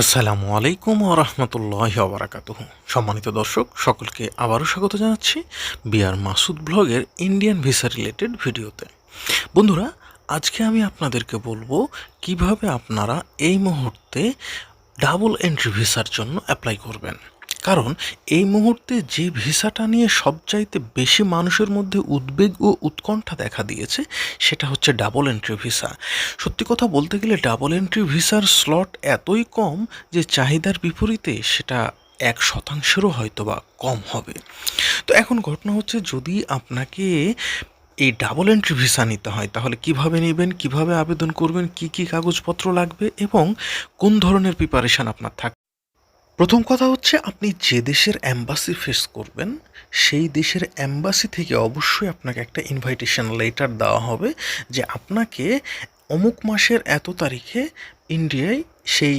আসসালামু আলাইকুম ওয়া রাহমাতুল্লাহি ওয়া বারাকাতুহু। সম্মানিত দর্শক সকলকে আবারও স্বাগত জানাচ্ছি বিআর মাসুদ ব্লগের ইন্ডিয়ান ভিসা রিলেটেড ভিডিওতে। বন্ধুরা, আজকে আমি আপনাদেরকে বলবো কিভাবে আপনারা এই মুহূর্তে ডাবল এন্ট্রি ভিসার জন্য অ্যাপ্লাই করবেন। কারণ এই মুহূর্তে যে ভিসাটা নিয়ে সবচাইতে বেশি মানুষের মধ্যে উদ্বেগ ও উৎকণ্ঠা দেখা দিয়েছে সেটা হচ্ছে ডাবল এন্ট্রি ভিসা। সত্যি কথা বলতে গেলে ডাবল এন্ট্রি ভিসার স্লট এতই কম যে চাহিদার বিপরীতে সেটা 1%-ও হয়তো বা কম হবে। তো এখন ঘটনা হচ্ছে, যদি আপনাকে এই ডাবল এন্ট্রি ভিসা নিতে হয় তাহলে কিভাবে নেবেন, কিভাবে আবেদন করবেন, কি কি কাগজপত্র লাগবে এবং কোন ধরনের প্রিপারেশন আপনার থাকবে। প্রথম কথা হচ্ছে, আপনি যে দেশের অ্যাম্বাসি ফেস করবেন সেই দেশের অ্যাম্বাসি থেকে অবশ্যই আপনাকে একটা ইনভাইটেশন লেটার দেওয়া হবে যে আপনাকে অমুক মাসের এত তারিখে ইন্ডিয়ায় সেই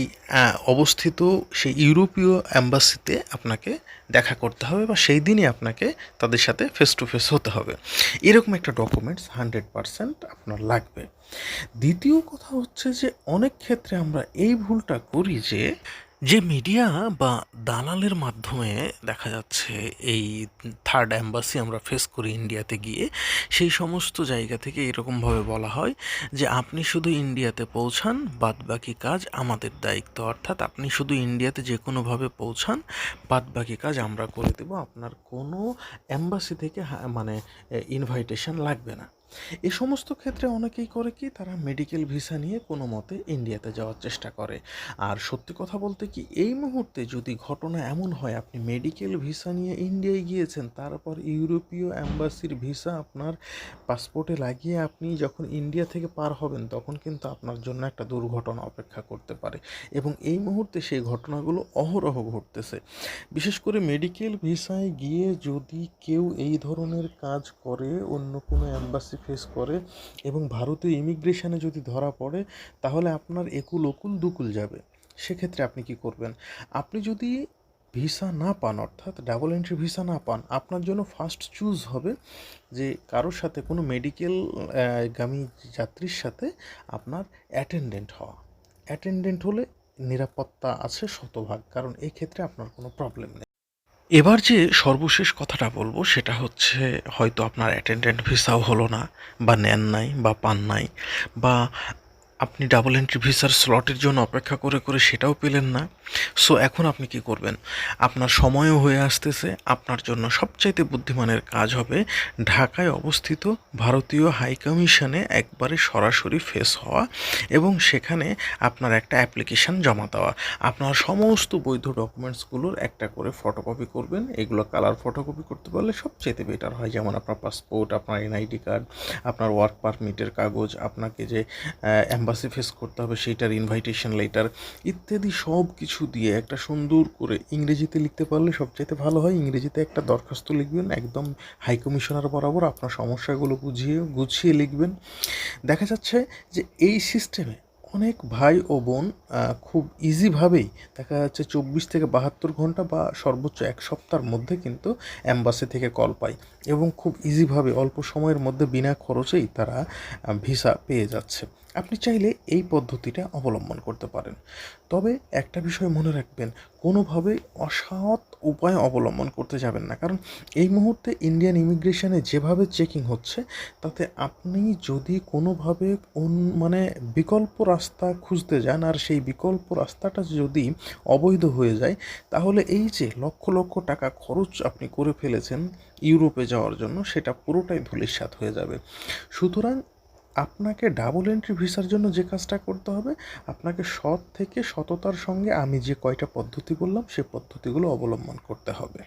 অবস্থিত সেই ইউরোপীয় অ্যাম্বাসিতে আপনাকে দেখা করতে হবে বা সেই দিনই আপনাকে তাদের সাথে ফেস টু ফেস হতে হবে। এরকম একটা ডকুমেন্টস 100% আপনার লাগবে। দ্বিতীয় কথা হচ্ছে যে অনেক ক্ষেত্রে আমরা এই ভুলটা করি যে মিডিয়া বা দালালের মাধ্যমে দেখা যাচ্ছে এই থার্ড অ্যাম্বাসি আমরা ফেস করি ইন্ডিয়াতে গিয়ে। সেই সমস্ত জায়গা থেকে এরকমভাবে বলা হয় যে আপনি শুধু ইন্ডিয়াতে পৌঁছান, বাদবাকি কাজ আমাদের দায়িত্ব। অর্থাৎ আপনি শুধু ইন্ডিয়াতে যে কোনোভাবে পৌঁছান, বাদবাকি কাজ আমরা করে দেব, আপনার কোনো অ্যাম্বাসি থেকে মানে ইনভাইটেশন লাগবে না। এ সমস্ত ক্ষেত্রে অনেকেই করে কি, তারা মেডিকেল ভিসা নিয়ে কোনো মতে ইন্ডিয়াতে যাওয়ার চেষ্টা করে। আর সত্যি কথা বলতে কি, এই মুহূর্তে যদি ঘটনা এমন হয় আপনি মেডিকেল ভিসা নিয়ে ইন্ডিয়ায় গিয়েছেন, তারপর ইউরোপীয় অ্যাম্বাসির ভিসা আপনার পাসপোর্টে লাগিয়ে আপনি যখন ইন্ডিয়া থেকে পার হবেন, তখন কিন্তু আপনার জন্য একটা দুর্ঘটনা অপেক্ষা করতে পারে। এবং এই মুহূর্তে সেই ঘটনাগুলো অহরহ ঘটতেছে। বিশেষ করে মেডিকেল ভিসায় গিয়ে যদি কেউ এই ধরনের কাজ করে, অন্য কোনো অ্যাম্বাসি ফেস করে এবং ভারতীয় ইমিগ্রেশনে যদি ধরা পড়ে, তাহলে আপনার একুল ওকুল দুকুল যাবে। সেক্ষেত্রে আপনি কি করবেন? আপনি যদি ভিসা না পান, অর্থাৎ ডাবল এন্ট্রি ভিসা না পান, আপনার জন্য ফার্স্ট চুজ হবে যে কারোর সাথে কোনো মেডিকেল গামী যাত্রীর সাথে আপনার অ্যাটেন্ডেন্ট হওয়া। অ্যাটেন্ডেন্ট হলে নিরাপত্তা আছে শতভাগ, কারণ এই ক্ষেত্রে আপনার কোনো প্রবলেম নেই। এবার যে সর্বশেষ কথাটা বলবো সেটা হচ্ছে, হয়তো আপনার অ্যাটেন্ডেন্ট ভিসাও হলো না বা নেন নাই বা পান নাই, বা আপনি ডাবল এন্ট্রি ভিসার স্লটের জন্য অপেক্ষা করে করে সেটাও পেলেন না। সো এখন আপনি কি করবেন? আপনার সময়ও হয়ে আসতেছে। আপনার জন্য সবচাইতে বুদ্ধিমানের কাজ হবে ঢাকায় অবস্থিত ভারতীয় হাই কমিশনে একবারে সরাসরি ফেস হওয়া এবং সেখানে আপনার একটা অ্যাপ্লিকেশান জমা দেওয়া। আপনার সমস্ত বৈধ ডকুমেন্টসগুলোর একটা করে ফটোকপি করবেন। এগুলো কালার ফটোকপি করতে পারলে সবচাইতে বেটার হয়। যেমন আপনার পাসপোর্ট, আপনার এনআইডি কার্ড, আপনার ওয়ার্ক পারমিটের কাগজ, আপনাকে যে অ্যাম্বাসি ফেস করতে হবে সেইটার ইনভাইটেশন লেটার ইত্যাদি সব কিছু দিয়ে একটা সুন্দর করে ইংরেজিতে লিখতে পারলে সবচাইতে ভালো হয়। ইংরেজিতে একটা দরখাস্ত লিখবেন, একদম হাই কমিশনার বরাবর আপনার সমস্যাগুলো গুছিয়ে লিখবেন। দেখা যাচ্ছে যে এই সিস্টেমে অনেক ভাই ও বোন খুব ইজিভাবেই দেখা যাচ্ছে 24 থেকে 72 ঘন্টা বা সর্বোচ্চ 1 সপ্তাহের মধ্যে কিন্তু অ্যাম্বাসি থেকে কল পায় এবং খুব ইজিভাবে অল্প সময়ের মধ্যে বিনা খরচেই তারা ভিসা পেয়ে যাচ্ছে। আপনি চাইলে এই পদ্ধতিটা অবলম্বন করতে পারেন। তবে একটা বিষয় মনে রাখবেন, কোনোভাবেই অসৎ উপায় অবলম্বন করতে যাবেন না। কারণ এই মুহূর্তে ইন্ডিয়ান ইমিগ্রেশনে যেভাবে চেকিং হচ্ছে, তাতে আপনি যদি কোনোভাবে মানে বিকল্প রাস্তা খুঁজতে যান আর সেই বিকল্প রাস্তাটা যদি অবৈধ হয়ে যায়, তাহলে এই যে লক্ষ লক্ষ টাকা খরচ আপনি করে ফেলেছেন ইউরোপে যাওয়ার জন্য, সেটা পুরোটাই ধূলিসাৎ হয়ে যাবে। সুতরাং আপনাকে ডাবল এন্ট্রি ভিসার জন্য যে কাজটা করতে হবে, আপনাকে সৎ থেকে সততার সঙ্গে আমি যে কয়টা পদ্ধতি বললাম সে পদ্ধতিগুলো অবলম্বন করতে হবে।